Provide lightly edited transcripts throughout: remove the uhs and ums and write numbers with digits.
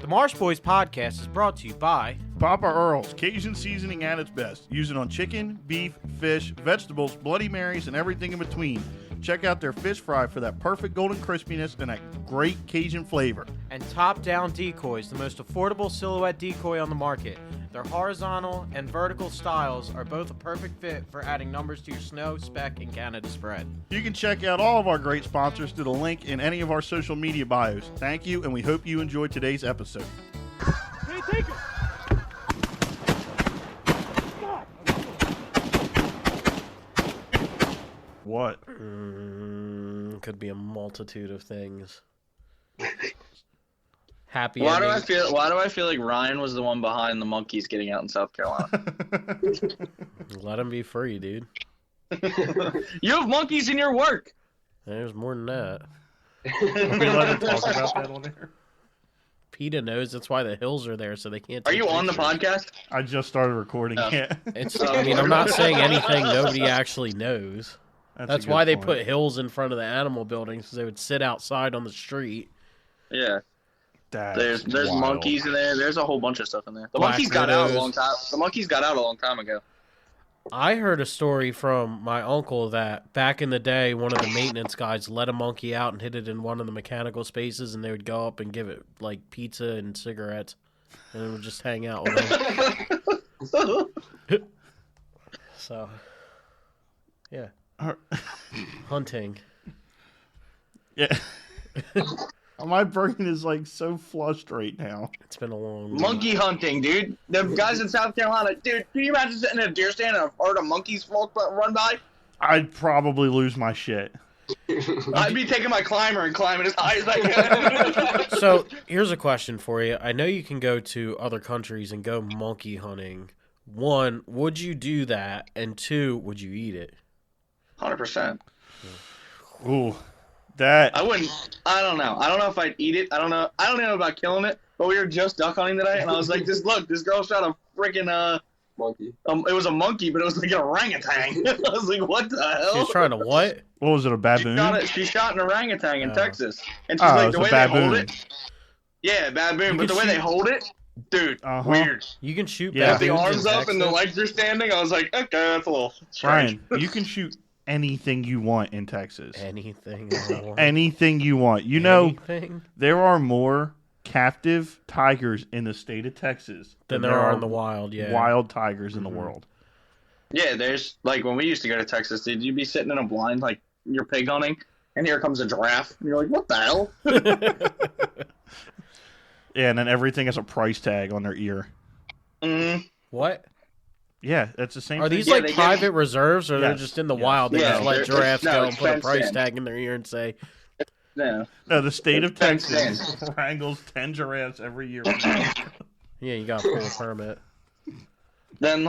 The Marsh Boys podcast is brought to you by Papa Earl's, Cajun seasoning at its best. Use it on chicken, beef, fish, vegetables, Bloody Marys, and everything in between. Check out their fish fry for that perfect golden crispiness and that great Cajun flavor. And Top Down Decoys, the most affordable silhouette decoy on the market. Their horizontal and vertical styles are both a perfect fit for adding numbers to your snow, speck, and Canada spread. You can check out all of our great sponsors through the link in any of our social media bios. Thank you, and we hope you enjoyed today's episode. Hey, take it! What? Could be a multitude of things. Happy Why do ending. I feel like Ryan was the one behind the monkeys getting out in South Carolina? Let them be free, dude. You have monkeys in your work. There's more than that. Are we allowed to talk about that on there? PETA knows that's why the hills are there, so they can't. Are take you on the pictures. podcast? I just started recording it. I mean, I'm not saying anything nobody actually knows. That's a good why they point. put hills in front of the animal buildings, because they would sit outside on the street. Yeah. That's There's wild. monkeys in there. There's a whole bunch of stuff in there. The Black monkeys got out a widows. long time. The monkeys got out a long time ago. I heard a story from my uncle that back in the day, one of the maintenance guys let a monkey out and hid it in one of the mechanical spaces, and they would go up and give it like pizza and cigarettes, and it would just hang out with them. So, yeah, hunting. Yeah. My brain is like so flushed right now. It's been a long Monkey hunting, dude. The guys in South Carolina, dude. Can you imagine sitting in a deer stand and a herd of monkeys run by? I'd probably lose my shit. I'd be taking my climber and climbing as high as I can. So here's a question for you. I know you can go to other countries and go monkey hunting. One, would you do that? And two, would you eat it? 100%. Ooh, that. I wouldn't. I don't know. I don't know if I'd eat it. I don't know. I don't know about killing it. But we were just duck hunting today, and I was like, "This girl shot a freaking Monkey. It was a monkey, but it was like an orangutan." I was like, "What the hell?" She's trying to what? What was it, a baboon? She shot an orangutan in Oh. Texas, and she's Oh, like, it's the a way they hold baboon. it. Yeah, baboon. You But the can way they shoot- hold it, dude, Uh-huh. weird. You can shoot Yeah. With the baboons arms in up and the Texas? legs are standing, I was like, okay, that's a little strange. Brian, you can shoot anything you want in Texas. Anything. I want. Anything you want. You know, Anything there are more captive tigers in the state of Texas than there are in the wild. Yeah. wild tigers in the Mhm. world. Yeah, there's like when we used to go to Texas, dude, you'd be sitting in a blind like you're pig hunting, and here comes a giraffe, and you're like, what the hell? Yeah, and then everything has a price tag on their ear. Mm-hmm. What? Yeah, that's the same Are thing. these Yeah, like they private reserves, or they're Yes. just in the Yes. wild? They Yeah, just let they're- giraffes no, go it's and put a fenced price in. tag in their ear and say, Yeah. No, the state of It's fenced Texas wrangles 10 giraffes every year. "Yeah, you got a full permit." Then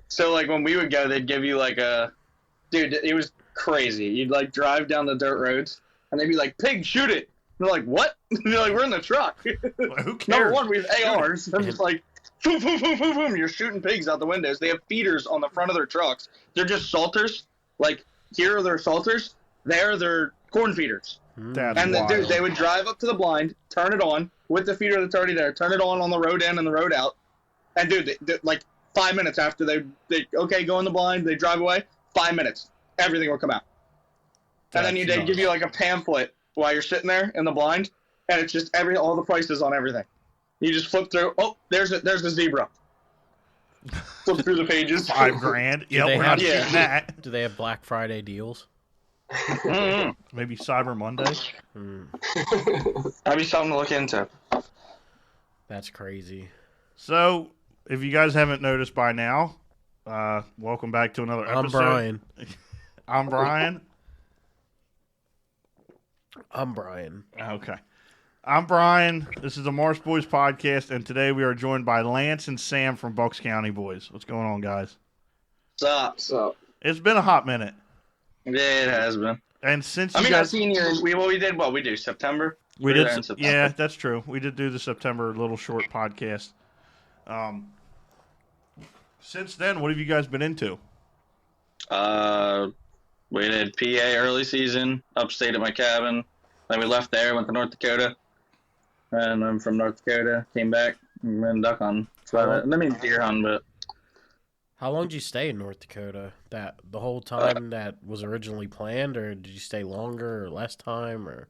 so like when we would go, they'd give you like a, dude, it was crazy. You'd like drive down the dirt roads, and they'd be like, "Pig, shoot it." And they're like, "What?" And they're like, "We're in the truck." Who cares? Number one, we have ARs. I'm just like, boom, boom, boom, boom, boom. You're shooting pigs out the windows. They have feeders on the front of their trucks. They're just salters. Like, here are their salters. There are their corn feeders. That's And wild. dude, they would drive up to the blind, turn it on with the feeder that's already there, turn it on the road in and the road out. And dude, like 5 minutes after they okay, go in the blind, they drive away. 5 minutes, everything will come out. And then That's they'd give nuts. you like a pamphlet while you're sitting there in the blind, and it's just all the prices on everything. You just flip through. Oh, there's the zebra. Flip through the pages. $5 grand. Yeah, they we're have- not getting that. Do they have Black Friday deals? Mm-hmm. Maybe Cyber Monday. That'd be something to look into. That's crazy. So, if you guys haven't noticed by now, welcome back to another episode. I'm Brian. I'm Brian. I'm Brian. Okay. I'm Brian. This is the Marsh Boys podcast, and today we are joined by Lance and Sam from Bucks County Boyz. What's going on, guys? Sup? So, It's been a hot minute. Yeah, it has been. And since I you mean, I've guys... seen you. We did what we do September. We We're did, there in September. yeah, that's true. We did do the September little short podcast. Since then, what have you guys been into? We did PA early season, upstate at my cabin. Then we left there, went to North Dakota. and I'm from North Dakota. Came back and went duck hunting. So, I mean deer hunting, but. How long did you stay in North Dakota? That the whole time that was originally planned, or did you stay longer or less time, or?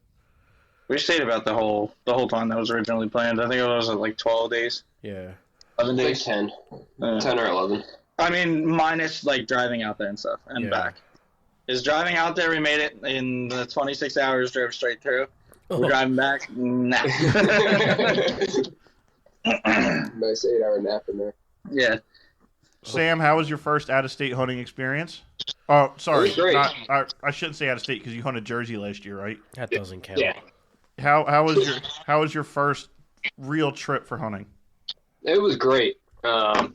We stayed about the whole time that was originally planned. I think it was like 12 days. Yeah. 11 days. 10. 10 or 11. I mean, minus like driving out there and stuff and back. Is driving out there, we made it in the 26 hours, drove straight through. We're driving back, nah. Nice 8-hour nap in there. Yeah. Sam, how was your first out-of-state hunting experience? Oh, sorry. It was great. I shouldn't say out-of-state because you hunted Jersey last year, right? That doesn't count. Yeah. How was your first real trip for hunting? It was great. It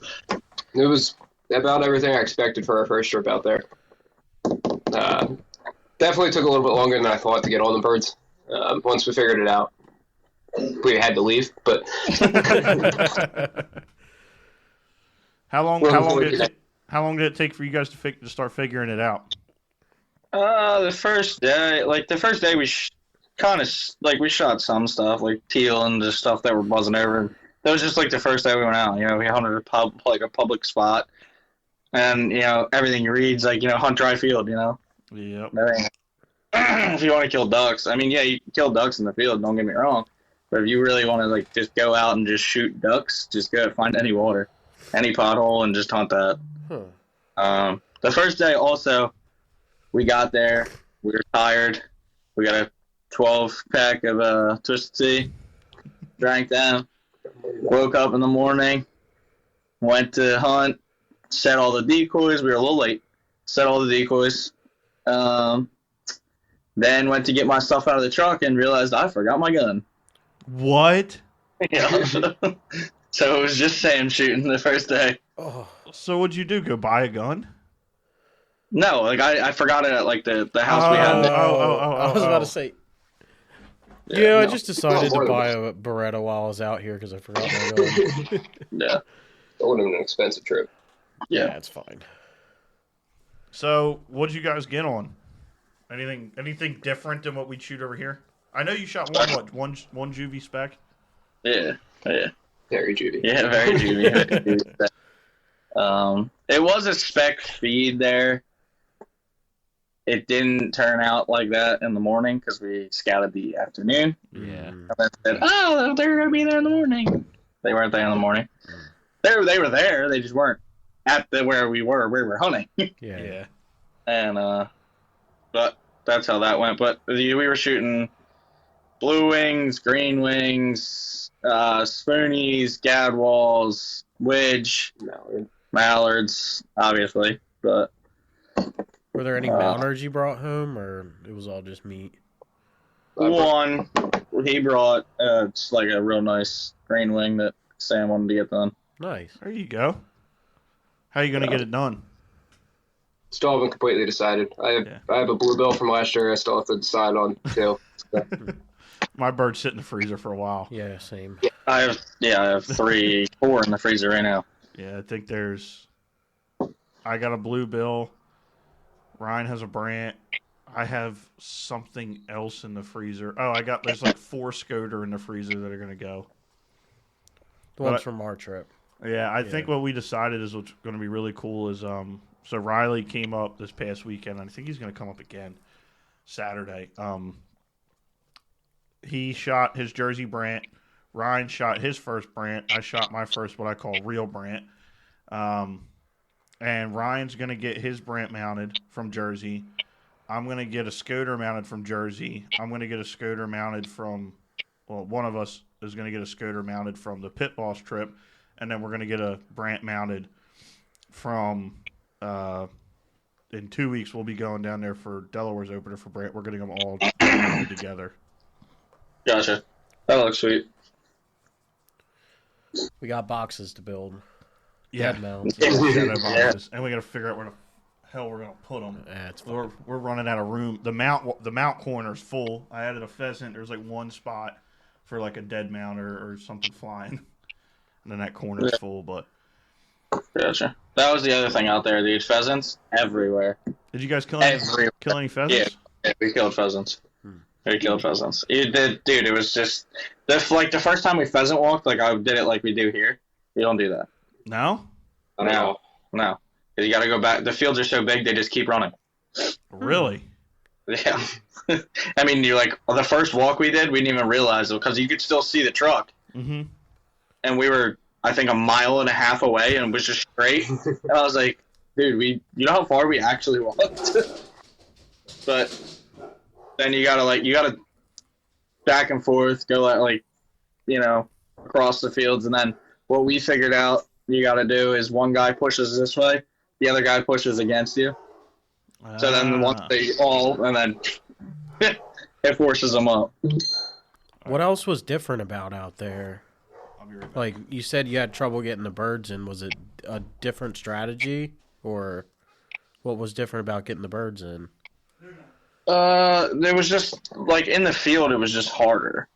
was about everything I expected for our first trip out there. Definitely took a little bit longer than I thought to get all the birds. Once we figured it out, we had to leave. But How long did it take for you guys to start figuring it out? The first day we we shot some stuff like teal and just stuff that were buzzing over. That was just like the first day we went out. You know, we hunted a public spot, and everything reads like hunt dry field. Yep. If you want to kill ducks, I mean, yeah, you can kill ducks in the field. Don't get me wrong, but if you really want to just go out and just shoot ducks, just go find any water, any pothole, and just hunt that. Huh. The first day also, we got there. We were tired. We got a 12-pack of Twisted Tea. Drank them. Woke up in the morning. Went to hunt. Set all the decoys. We were a little late. Set all the decoys. Then went to get my stuff out of the truck and realized I forgot my gun. What? Yeah. So it was just Sam shooting the first day. Oh. So what'd you do? Go buy a gun? No, like I forgot it at like the house we had. I was about to say. Yeah, I just decided to more than buy a Beretta while I was out here because I forgot my gun. Yeah. it would have been an expensive trip. Yeah, it's fine. So what'd you guys get on? Anything different than what we'd shoot over here? I know you shot one juvie spec. Yeah. Very juvie. Yeah, very juvie. It was a spec feed there. It didn't turn out like that in the morning because we scouted the afternoon. Yeah. And then said, oh, they're going to be there in the morning. They weren't there in the morning. They were there. They just weren't at where we were hunting. Yeah. And, but that's how that went. But we were shooting blue wings, green wings, spoonies, gadwalls, wedge, mallards, obviously. But Were there any mallards you brought home, or it was all just meat? one, he brought just like a real nice green wing that Sam wanted to get done. Nice. There you go. How are you going to get it done? Still haven't completely decided. I have a bluebill from last year I still have to decide on too. So. My birds sit in the freezer for a while. Yeah, same. I have 4 in the freezer right now. Yeah, I think I got a bluebill. Ryan has a brant. I have something else in the freezer. Oh, there's like 4 Scoter in the freezer that are going to go. The ones from our trip. Yeah, I think what we decided is what's going to be really cool is so Riley came up this past weekend, and I think he's going to come up again Saturday. He shot his Jersey brant. Ryan shot his first brant. I shot my first what I call real brant. And Ryan's going to get his brant mounted from Jersey. I'm going to get a Scoter mounted from Jersey. I'm going to get a Scoter mounted from, one of us is going to get a Scoter mounted from the Pit Boss trip. And then we're going to get a brant mounted from, in 2 weeks, we'll be going down there for Delaware's opener for brant. We're getting them all mounted together. Gotcha. That looks sweet. We got boxes to build. Yeah. Dead mounts. Shadow boxes. And we got to figure out where the hell we're going to put them. Yeah, it's We're running out of room. The mount corner's full. I added a pheasant. There's like one spot for like a dead mount or something flying. And then that corner's full, but... Gotcha. That was the other thing out there, dude. Pheasants everywhere. Did you guys kill any pheasants? Yeah, we killed pheasants. We killed pheasants. It did, dude. It was just the first time we pheasant walked. Like I did it like we do here. You don't do that. No? No. Because you got to go back. The fields are so big, they just keep running. Really? Yeah. I mean, you're like the first walk we did, we didn't even realize it because you could still see the truck. Mm-hmm. And we were, I think, 1.5 miles away, and it was just straight. And I was like, dude, you know how far we actually walked? But then you gotta back and forth, go across the fields, and then what we figured out you gotta do is one guy pushes this way, the other guy pushes against you. So then once they all, and then it forces them up. What else was different about out there? I'll be right back. Like, you said you had trouble getting the birds in. Was it a different strategy, or what was different about getting the birds in? There was just, like, in the field, it was just harder.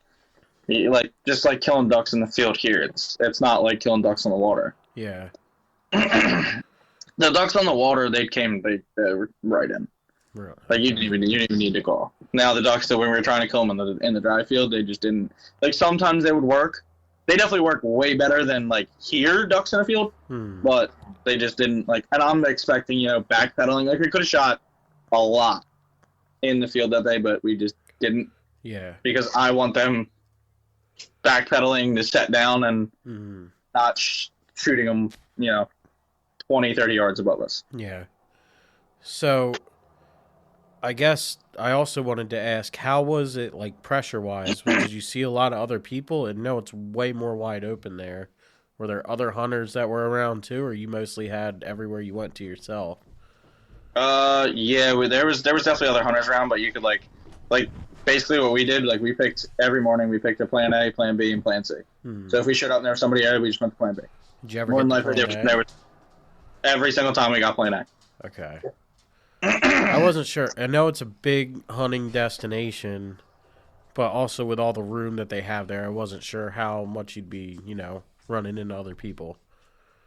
Just like killing ducks in the field here. It's not like killing ducks on the water. Yeah. The ducks on the water, they were right in. Really? Like, you didn't even need to call. Now, the ducks that when we were trying to kill them in the dry field, they just didn't. Like, sometimes they would work. They definitely work way better than, like, here ducks in a field. But they just didn't, like, and I'm expecting, backpedaling. Like, we could have shot a lot in the field that day, but we just didn't. Yeah. Because I want them backpedaling to set down and not shooting them, 20, 30 yards above us. Yeah. So, I guess I also wanted to ask, how was it, like, pressure-wise? Did you see a lot of other people? And no, it's way more wide open there. Were there other hunters that were around, too, or you mostly had everywhere you went to yourself? Yeah, there was definitely other hunters around, but you could, like, basically what we did, like, every morning we picked a plan A, plan B, and plan C. So if we showed up and there was somebody there, we just went to plan B. Did you ever More get than to likely, plan A? there was every single time we got plan A. Okay. I wasn't sure. I know it's a big hunting destination, but also with all the room that they have there, I wasn't sure how much you'd be, running into other people.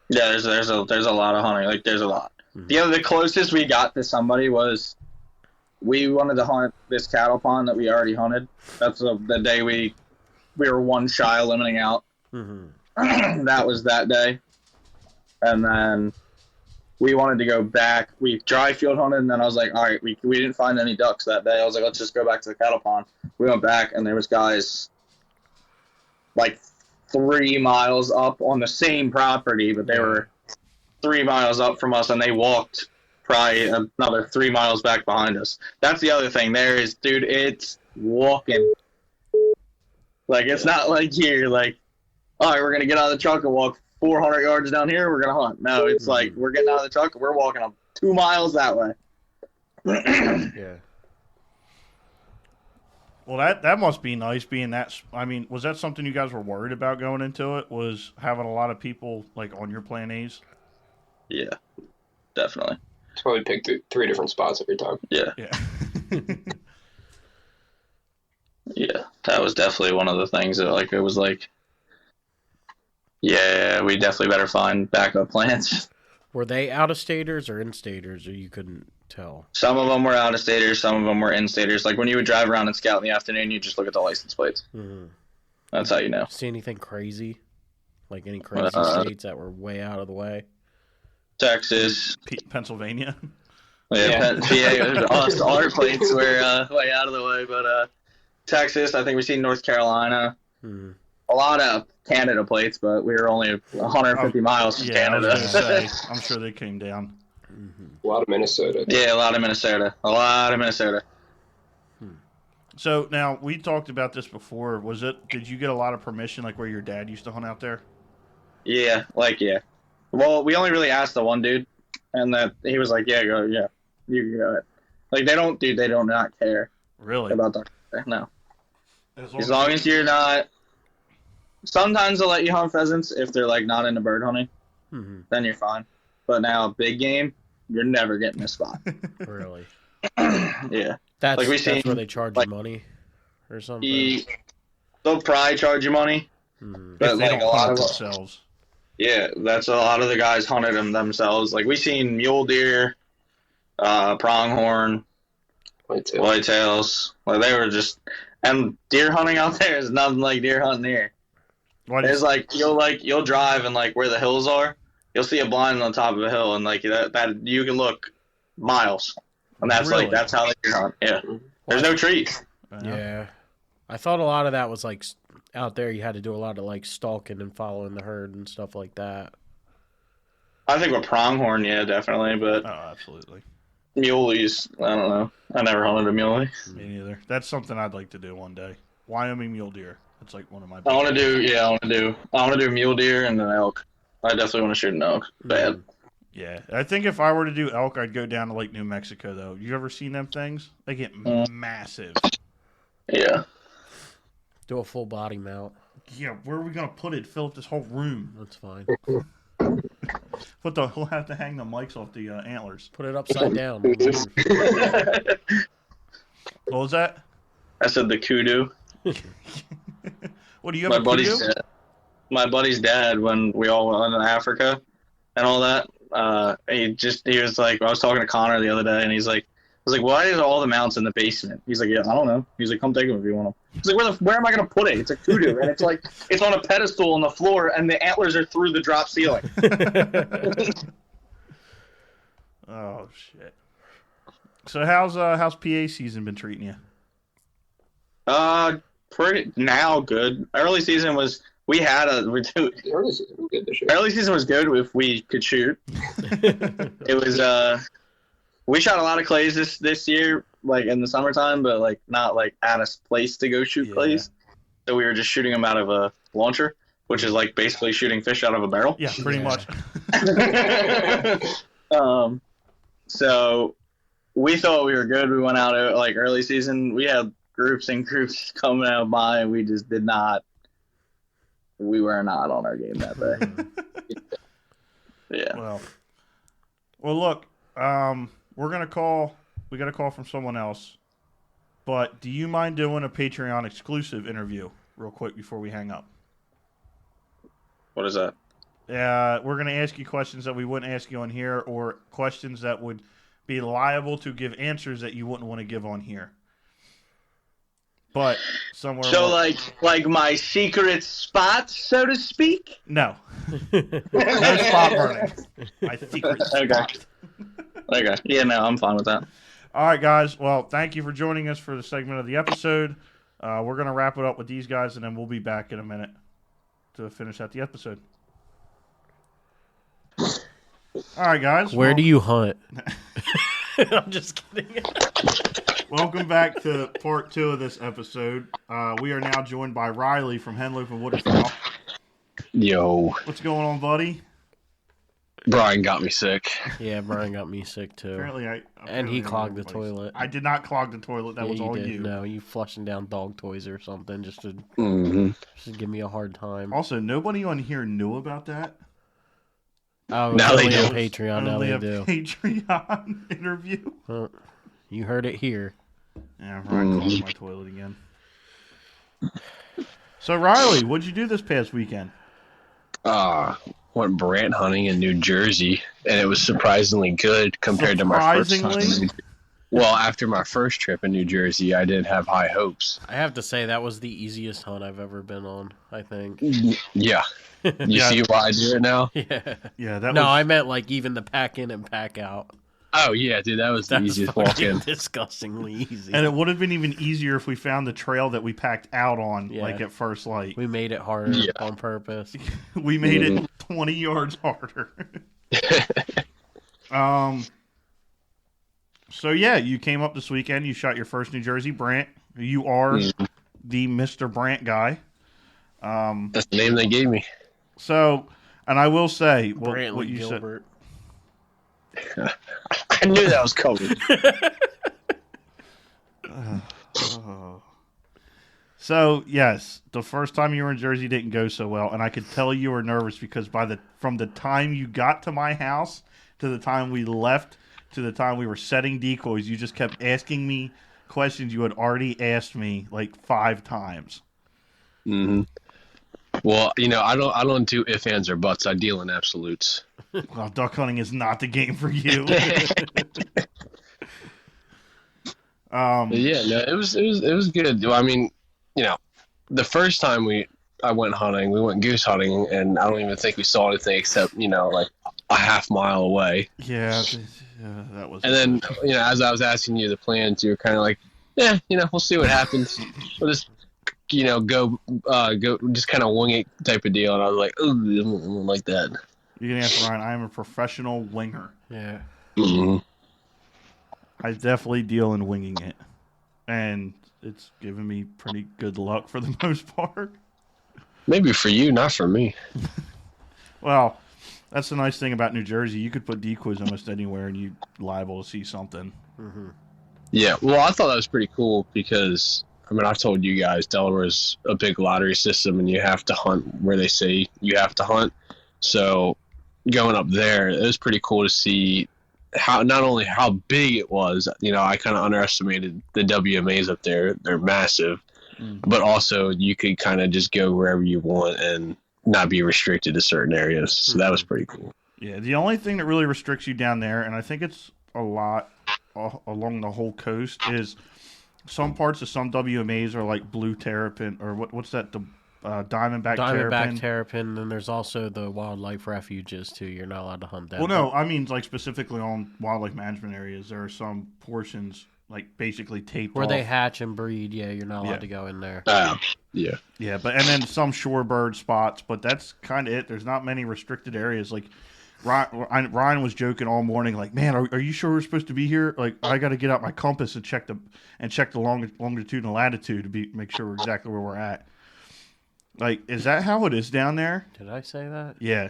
Yeah, there's a lot of hunting. Like, there's a lot. The closest we got to somebody was we wanted to hunt this cattle pond that we already hunted. That's the day we were one shy of limiting out. That was that day. And then we wanted to go back. We dry field hunted, and then I was like, all right, we didn't find any ducks that day. I was like, let's just go back to the cattle pond. We went back, and there was guys like 3 miles up on the same property, but they were 3 miles up from us, and they walked probably another 3 miles back behind us. That's the other thing. There is, dude, it's walking. Like, it's not like here, like, all right, we're going to get out of the truck and walk 400 yards down here, we're going to hunt. No, it's like, we're getting out of the truck and we're walking up 2 miles that way. Yeah. Well, that must be nice being that. I mean, was that something you guys were worried about going into it? Was having a lot of people, like, on your plan A's? Yeah, definitely. Probably pick 3 different spots every time. Yeah. Yeah. Yeah, that was definitely one of the things that, like, it was like, yeah, we definitely better find backup plans. Were they out-of-staters or in-staters, or you couldn't tell? Some of them were out-of-staters, some of them were in-staters. Like, when you would drive around and scout in the afternoon, you just look at the license plates. That's how you know. See anything crazy? Like any crazy states that were way out of the way? Texas. Pennsylvania? Yeah. PA, all our plates were way out of the way, but Texas, I think we've seen North Carolina. A lot of Canada plates, but we were only 150 miles from Canada. I was gonna say, I'm sure they came down. A lot of Minnesota. Yeah, a lot of Minnesota. So now we talked about this before. Did you get a lot of permission, like where your dad used to hunt out there? Yeah. Well, we only really asked the one dude, and that he was like, "Yeah, go, yeah, you can go ahead." Like they don't not care. Really? About that? No. As long as you're not. Sometimes they'll let you hunt pheasants if they're like not into bird hunting. Then you're fine. But now big game, you're never getting a spot. Really? Yeah. That's like that's where they charge you money or something? They'll probably charge you money. But if they like don't a lot hunt of themselves. Yeah, that's a lot of the guys hunted them themselves. Like we seen mule deer, pronghorn, Whitetails. Like they were just, and deer hunting out there is nothing like deer hunting here. It's like you'll drive and like where the hills are, you'll see a blind on top of a hill, and like that you can look miles, and that's Really? like that's how they deer hunt. Yeah, there's no trees. Yeah. I thought a lot of that was like out there you had to do a lot of like stalking and following the herd and stuff like that. I think with pronghorn, yeah, definitely, but Oh, absolutely. muleys, I don't know. I never hunted a muley. Me neither. That's something I'd like to do one day. Wyoming mule deer. It's like one of my. I want to do mule deer and an elk. I definitely want to shoot an elk. Bad. Yeah, I think if I were to do elk, I'd go down to Lake New Mexico though. You ever seen them things? They get massive. Yeah. Do a full body mount. Yeah, where are we gonna put it? Fill up this whole room. That's fine. We'll have to hang the mics off the antlers. Put it upside down. What was that? I said the kudu. What do you have? My buddy's dad, when we all went to Africa and all that, he was like, I was talking to Connor the other day, and I was like, why is all the mounts in the basement? He's like, yeah, I don't know. He's like, come take them if you want them. He's like, where am I going to put it? It's a kudu, and it's like, it's on a pedestal on the floor, and the antlers are through the drop ceiling. Oh shit. So how's PA season been treating you? Pretty now good. Early season was early season was good this year. Early season was good if we could shoot. It was we shot a lot of clays this year, like in the summertime, but like not like at a place to go shoot clays. So we were just shooting them out of a launcher, which is like basically shooting fish out of a barrel. Yeah, pretty much. So we thought we were good. We went out like early season. We had groups and groups coming out by, and we just did not. We were not on our game that day. Yeah. Well, look. We're gonna call. We got a call from someone else. But do you mind doing a Patreon exclusive interview real quick before we hang up? What is that? We're gonna ask you questions that we wouldn't ask you on here, or questions that would be liable to give answers that you wouldn't want to give on here. But somewhere. So like my secret spot, so to speak. No. No spot burning. My secret spot. Okay. Yeah, no, I'm fine with that. All right, guys. Well, thank you for joining us for the segment of the episode. We're going to wrap it up with these guys, and then we'll be back in a minute to finish out the episode. All right, guys. Where do you hunt? I'm just kidding. Welcome back to part 2 of this episode. We are now joined by Riley from Henlopen Waterfowl. Yo. What's going on, buddy? Brian got me sick. Yeah, Brian got me sick too. Apparently and he clogged the toilet. I did not clog the toilet. That was all did. you. No, you flushing down dog toys or something just to give me a hard time. Also, nobody on here knew about that. Oh, now they do. On Patreon. Now they do. Patreon interview. You heard it here. Yeah, Brian clogged my toilet again. So, Riley, what'd you do this past weekend? Went brant hunting in New Jersey, and it was surprisingly good compared to my first time. Well, after my first trip in New Jersey, I did have high hopes. I have to say that was the easiest hunt I've ever been on, I think. Yeah. You see why I do it now? Yeah. Yeah, I meant like even the pack in and pack out. Oh, yeah, dude, that was the easiest walk-in. Disgustingly easy. And it would have been even easier if we found the trail that we packed out on, like at first light. We made it harder on purpose. We made it 20 yards harder. So, yeah, you came up this weekend. You shot your first New Jersey Brant. You are the Mr. Brant guy. That's the name they gave me. So, and I will say, Brantley what you Gilbert. Said. I knew that was coming. So, yes, the first time you were in Jersey didn't go so well, and I could tell you were nervous because from the time you got to my house to the time we left to the time we were setting decoys, you just kept asking me questions you had already asked me like 5 times. Mm-hmm. Well, I don't do ifs, ands, or buts. I deal in absolutes. Well, duck hunting is not the game for you. Yeah, no, it was good. Well, I mean, the first time I went hunting, we went goose hunting, and I don't even think we saw anything except like a half mile away. Yeah, that was. And then as I was asking you the plans, you were kind of like, yeah, we'll see what happens. We'll just go just kind of wing it type of deal. And I was like, oh, I don't like that. You can ask Ryan. I am a professional winger. Yeah. Mm-hmm. I definitely deal in winging it, and it's given me pretty good luck for the most part. Maybe for you, not for me. Well, that's the nice thing about New Jersey. You could put decoys almost anywhere, and you're liable to see something. Mm-hmm. Yeah, well, I thought that was pretty cool because, I mean, I told you guys Delaware's a big lottery system, and you have to hunt where they say you have to hunt. So going up there, it was pretty cool to see not only how big it was. I kind of underestimated the WMAs up there. They're massive. But also you could kind of just go wherever you want and not be restricted to certain areas. So that was pretty cool. Yeah, the only thing that really restricts you down there, and I think it's a lot along the whole coast, is some parts of some WMAs are like blue terrapin, or what's that, the diamondback terrapin, and there's also the wildlife refuges too. You're not allowed to hunt them. Well, no, I mean like specifically on wildlife management areas, there are some portions like basically taped where off. They hatch and breed. Yeah, you're not allowed to go in there. Yeah. Yeah, and then some shorebird spots, but that's kind of it. There's not many restricted areas. Like Ryan was joking all morning, like, man, are you sure we're supposed to be here? Like, I got to get out my compass and check the longitude and latitude to make sure we're exactly where we're at. Like, is that how it is down there? Did I say that? Yeah.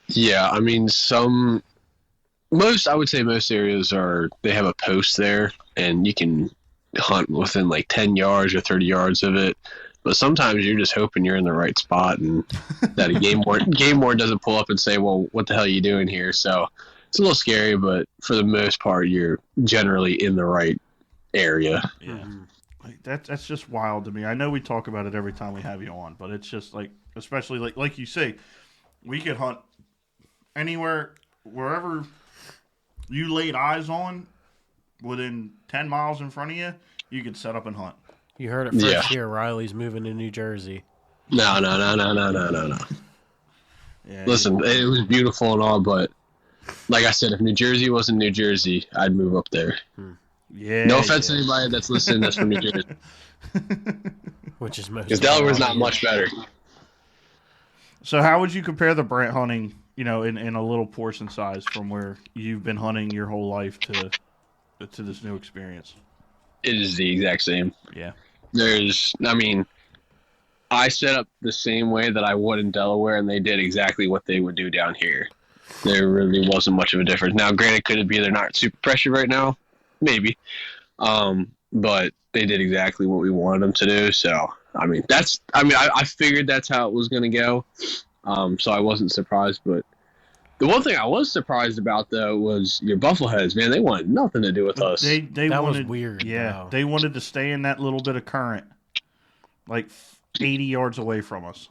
Yeah, I mean, I would say most areas they have a post there, and you can hunt within like 10 yards or 30 yards of it. But sometimes you're just hoping you're in the right spot and that a game warden doesn't pull up and say, well, what the hell are you doing here? So it's a little scary, but for the most part, you're generally in the right area. Yeah. Like that's just wild to me. I know we talk about it every time we have you on, but it's just like, especially like you say, we could hunt anywhere, wherever you laid eyes on, within 10 miles in front of you, you could set up and hunt. You heard it first here. Riley's moving to New Jersey. No. Yeah, Listen, it was beautiful and all, but like I said, if New Jersey wasn't New Jersey, I'd move up there. Yeah. No offense to anybody that's listening that's from New Jersey. Which is most. Because Delaware's not much better. So how would you compare the Brant hunting, in a little portion size from where you've been hunting your whole life to this new experience? It is the exact same. Yeah. I set up the same way that I would in Delaware, and they did exactly what they would do down here. There really wasn't much of a difference. Now, granted, could it be they're not super pressured right now? Maybe. But they did exactly what we wanted them to do. So, I figured that's how it was going to go. So I wasn't surprised. But the one thing I was surprised about, though, was your buffleheads. Man, they wanted nothing to do with us. That was weird. Yeah, though. They wanted to stay in that little bit of current, like 80 yards away from us.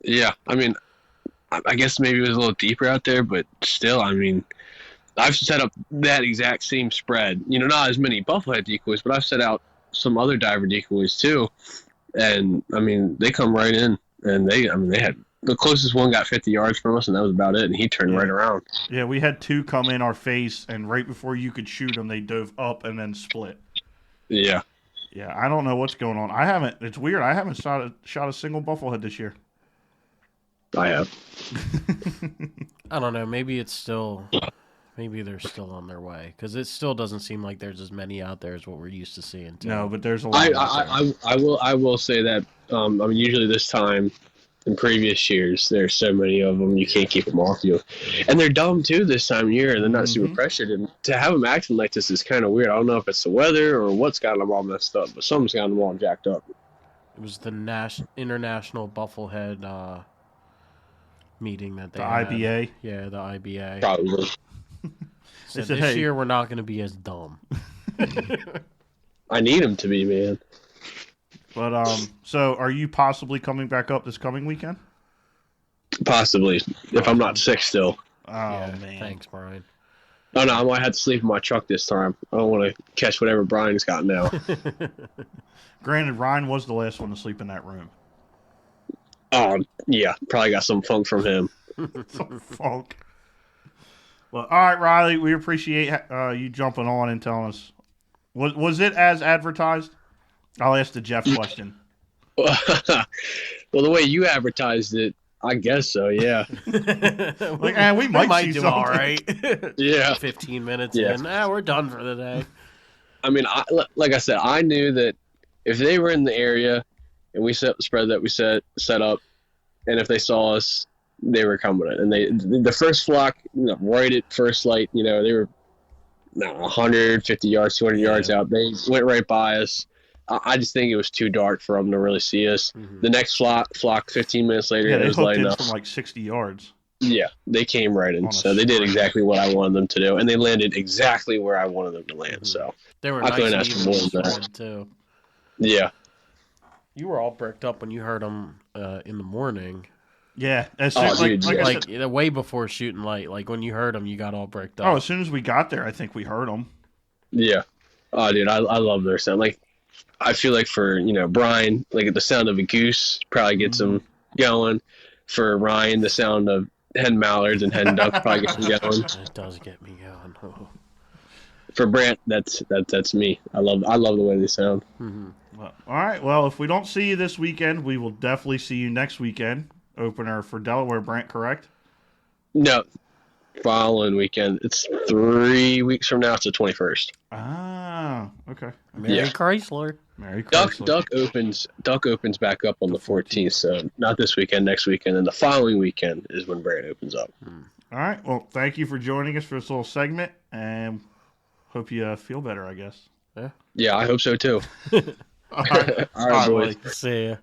Yeah, I guess maybe it was a little deeper out there, but still, I've set up that exact same spread. Not as many bufflehead decoys, but I've set out some other diver decoys too. And they come right in, and they had the closest one got 50 yards from us, and that was about it. And he turned right around. Yeah, we had two come in our face, and right before you could shoot them, they dove up and then split. Yeah. Yeah, I don't know what's going on. It's weird. I haven't shot a single bufflehead this year. I have. I don't know. Maybe they're still on their way, because it still doesn't seem like there's as many out there as what we're used to seeing. No, but there's a lot. I will say that. Usually this time in previous years, there's so many of them you can't keep them off you, and they're dumb too this time of year. They're not super pressured, and to have them acting like this is kind of weird. I don't know if it's the weather or what's got them all messed up, but something's got them all jacked up. It was the International Bufflehead meeting that they had. The IBA? Yeah, the IBA. Probably. So this year we're not going to be as dumb. I need them to be, man. But so are you possibly coming back up this coming weekend? Possibly, if I'm not sick still. Oh, man. Thanks, Brian. Oh, no, I might have to sleep in my truck this time. I don't want to catch whatever Brian's got now. Granted, Ryan was the last one to sleep in that room. Oh, yeah. Probably got some funk from him. Some funk. Well, all right, Riley, we appreciate you jumping on and telling us. Was it as advertised? I'll ask the Jeff question. Well, the way you advertised it, I guess so, yeah. We might see do something. all right. Yeah. 15 minutes Yeah. in. We're done for the day. I mean, like I said, I knew that if they were in the area and we set the spread that we set up, and if they saw us, they were coming in. And the first flock, right at first light, they were 150 yards, 200 yards out. They went right by us. I just think it was too dark for them to really see us. Mm-hmm. The next flock 15 minutes later, it was hooked lighting in up from like 60 yards. Yeah, they came right in. So they did exactly what I wanted them to do, and they landed exactly where I wanted them to land. Mm-hmm. So they were I nice couldn't ask for more than that too. Yeah. You were all bricked up when you heard them in the morning. Yeah, as soon, like way before shooting light. Like when you heard them, you got all bricked up. Oh, as soon as we got there, I think we heard them. Yeah. Oh, dude, I love their sound. Like, I feel like for Brian, like the sound of a goose probably gets him going. For Ryan, the sound of hen mallards and hen ducks probably gets him going. It does get me going. Oh. For Brant, that's me. I love the way they sound. Mm-hmm. Well, all right. Well, if we don't see you this weekend, we will definitely see you next weekend. Opener for Delaware, Brant, correct? No, following weekend. It's 3 weeks from now. It's the 21st. Ah, okay. Merry Chrysler. Merry Chrysler. Duck opens back up on the 14th. So not this weekend, next weekend, and the following weekend is when Brant opens up. All right. Well, thank you for joining us for this little segment, and hope you feel better, I guess. Yeah. Yeah, I hope so too. All right. All right, boys. See ya.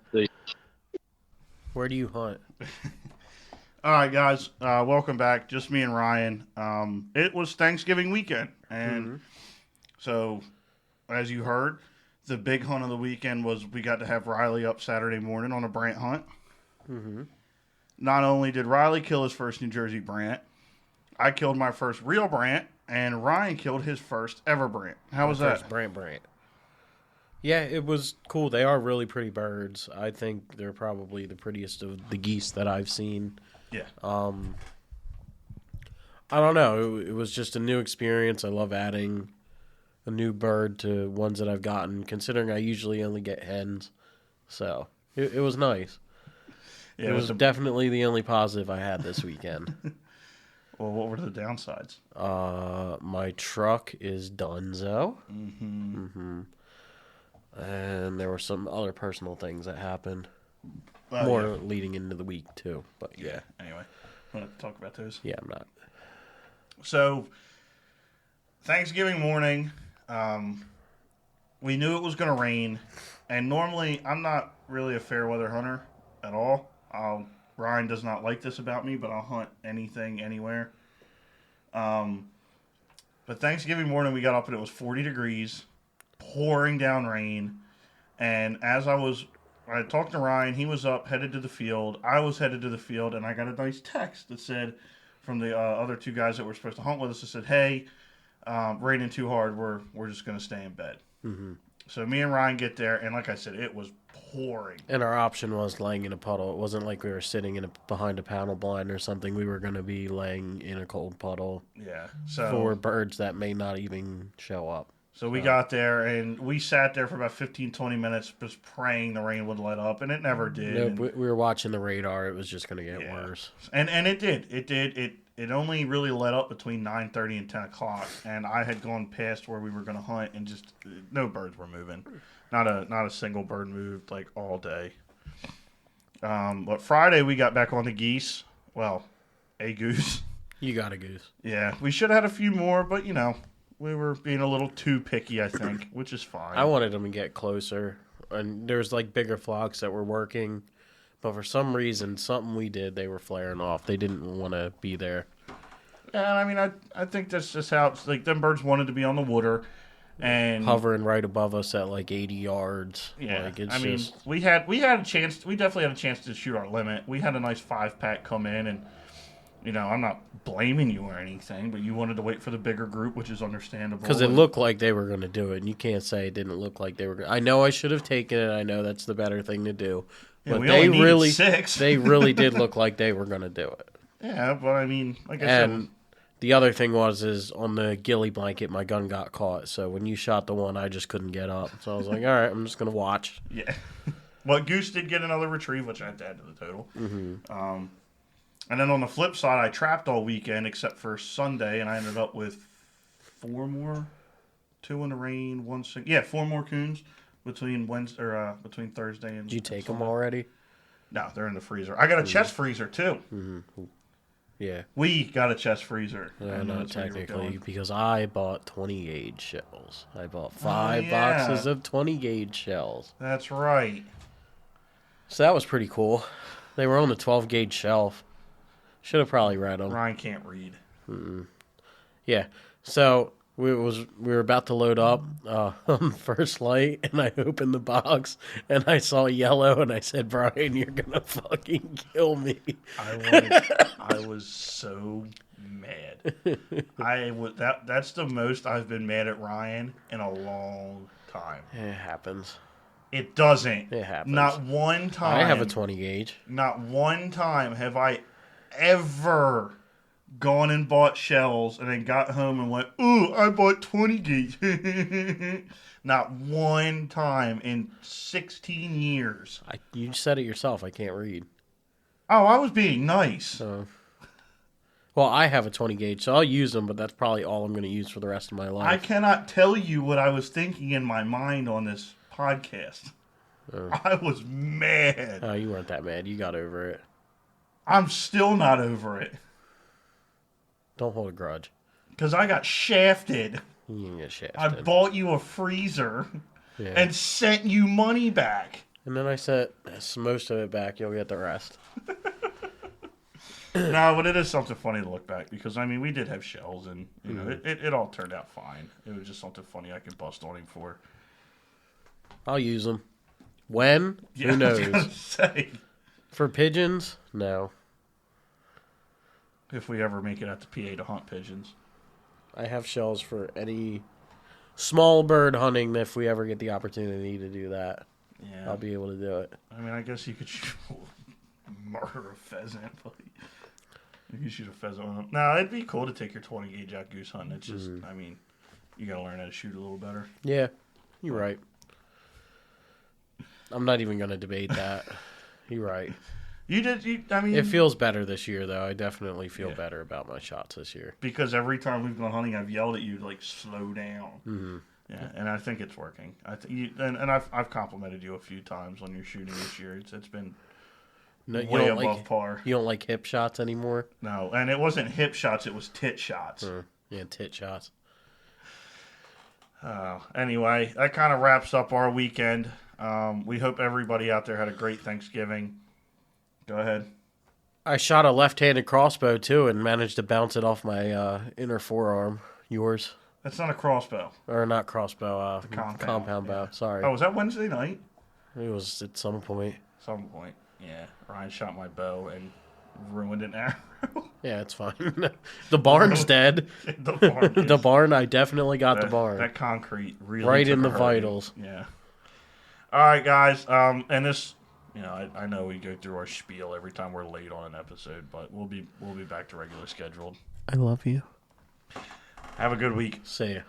Where do you hunt? All right, guys. Welcome back. Just me and Ryan. It was Thanksgiving weekend. And so, as you heard, the big hunt of the weekend was we got to have Riley up Saturday morning on a Brant hunt. Mm-hmm. Not only did Riley kill his first New Jersey Brant, I killed my first real Brant, and Ryan killed his first ever Brant. How was that? Brant. Yeah, it was cool. They are really pretty birds. I think they're probably the prettiest of the geese that I've seen. Yeah. I don't know. It was just a new experience. I love adding a new bird to ones that I've gotten, considering I usually only get hens. So it was nice. Yeah, it was definitely the only positive I had this weekend. Well, what were the downsides? My truck is donezo. Mm-hmm. And there were some other personal things that happened. More leading into the week, too. But, yeah. Anyway, want to talk about those? Yeah, I'm not. So, Thanksgiving morning, we knew it was going to rain. And normally, I'm not really a fair weather hunter at all. Ryan does not like this about me, but I'll hunt anything, anywhere. But Thanksgiving morning, we got up and it was 40 degrees. Pouring down rain, and as I talked to Ryan, he was up, headed to the field. I was headed to the field, and I got a nice text that said, from the other two guys that were supposed to hunt with us, that said, "Hey, raining too hard. We're just going to stay in bed." Mm-hmm. So me and Ryan get there, and like I said, it was pouring. And our option was laying in a puddle. It wasn't like we were sitting behind a panel blind or something. We were going to be laying in a cold puddle. Yeah. So for birds that may not even show up. So we got there, and we sat there for about 15, 20 minutes just praying the rain would let up, and it never did. Nope, we were watching the radar. It was just going to get worse. And it did. It did. It only really let up between 9:30 and 10 o'clock, and I had gone past where we were going to hunt, and just no birds were moving. Not a single bird moved, like, all day. But Friday, we got back on the geese. Well, a goose. You got a goose. Yeah. We should have had a few more, but, we were being a little too picky, I think, which is fine. I wanted them to get closer, and there's like bigger flocks that were working, but for some reason, something we did, they were flaring off. They didn't want to be there. Yeah, I mean, I think that's just how it's like. Them birds wanted to be on the water, and hovering right above us at like 80 yards. Yeah, like it's mean, we had a chance. We definitely had a chance to shoot our limit. We had a nice 5-pack come in, and I'm not blaming you or anything, but you wanted to wait for the bigger group, which is understandable. Because it looked like they were going to do it, and you can't say it didn't look like they were going to. I know I should have taken it. I know that's the better thing to do. Yeah, but we they only needed really, 6. they really did look like they were going to do it. Yeah, but I mean, like I And said, the other thing is on the ghillie blanket, my gun got caught. So when you shot the one, I just couldn't get up. So I was like, all right, I'm just going to watch. yeah. Well, Goose did get another retrieve, which I had to add to the total. Mm-hmm. And then on the flip side, I trapped all weekend except for Sunday, and I ended up with 4 more, 2 in the rain, 1 single. Yeah, 4 more coons between between Thursday and. Did you take Sunday. them already? No, they're in the freezer. I got a chest freezer too. Mm-hmm. Yeah. We got a chest freezer. I know Not that's where you were technically, going. because I bought 20 gauge shells. I bought 5 yeah. boxes of 20 gauge shells. That's right. So that was pretty cool. They were on the 12 gauge shelf. Should have probably read them. Ryan can't read. Yeah. So we were about to load up on the first light, and I opened the box, and I saw yellow, and I said, Brian, you're going to fucking kill me. I was so mad. That's the most I've been mad at Ryan in a long time. It happens. It doesn't. It happens. Not one time. I have a 20 gauge. Not one time have I ever gone and bought shells and then got home and went, ooh, I bought 20 gauge. Not one time in 16 years. You said it yourself. I can't read. Oh, I was being nice. So, well, I have a 20 gauge, so I'll use them, but that's probably all I'm going to use for the rest of my life. I cannot tell you what I was thinking in my mind on this podcast. I was mad. Oh, you weren't that mad. You got over it. I'm still not over it. Don't hold a grudge. Because I got shafted. You didn't get shafted. I bought you a freezer Yeah. and sent you money back. And then I said, most of it back, you'll get the rest. No, but it is something funny to look back because, I mean, we did have shells and, you know, it all turned out fine. It was just something funny I could bust on him for. I'll use them. When? Yeah, Who I was gonna knows? say, For pigeons? No. if we ever make it out to PA to hunt pigeons. I have shells for any small bird hunting if we ever get the opportunity to do that. Yeah. I'll be able to do it. I mean, I guess you could murder a pheasant, but you could shoot a pheasant on them. No, it'd be cool to take your 20 gauge out goose hunting. It's just, I mean, you got to learn how to shoot a little better. Yeah, you're right. I'm not even going to debate that. You're right. I mean, It feels better this year, though. I definitely feel better about my shots this year. because every time we've gone hunting, I've yelled at you to, like, slow down. Mm-hmm. Yeah, and I think it's working. And I've complimented you a few times on your shooting this year. It's been No, way above par. You don't like hip shots anymore? No, and it wasn't hip shots; it was tit shots. Yeah, tit shots. Anyway, that kind of wraps up our weekend. We hope everybody out there had a great Thanksgiving. Go ahead. I shot a left-handed crossbow, too, and managed to bounce it off my inner forearm. Yours? That's not a crossbow. Or not crossbow, compound bow. Sorry. Oh, was that Wednesday night? It was at some point. Some point. Yeah, Ryan shot my bow and ruined an arrow. Yeah, it's fine. The barn's dead. The barn The is- barn, I definitely got the barn. That concrete really Right took in a the hurting. vitals. Yeah. All right, guys. And this, you know, I know we go through our spiel every time we're late on an episode, but we'll be back to regular scheduled. I love you. Have a good week. See ya.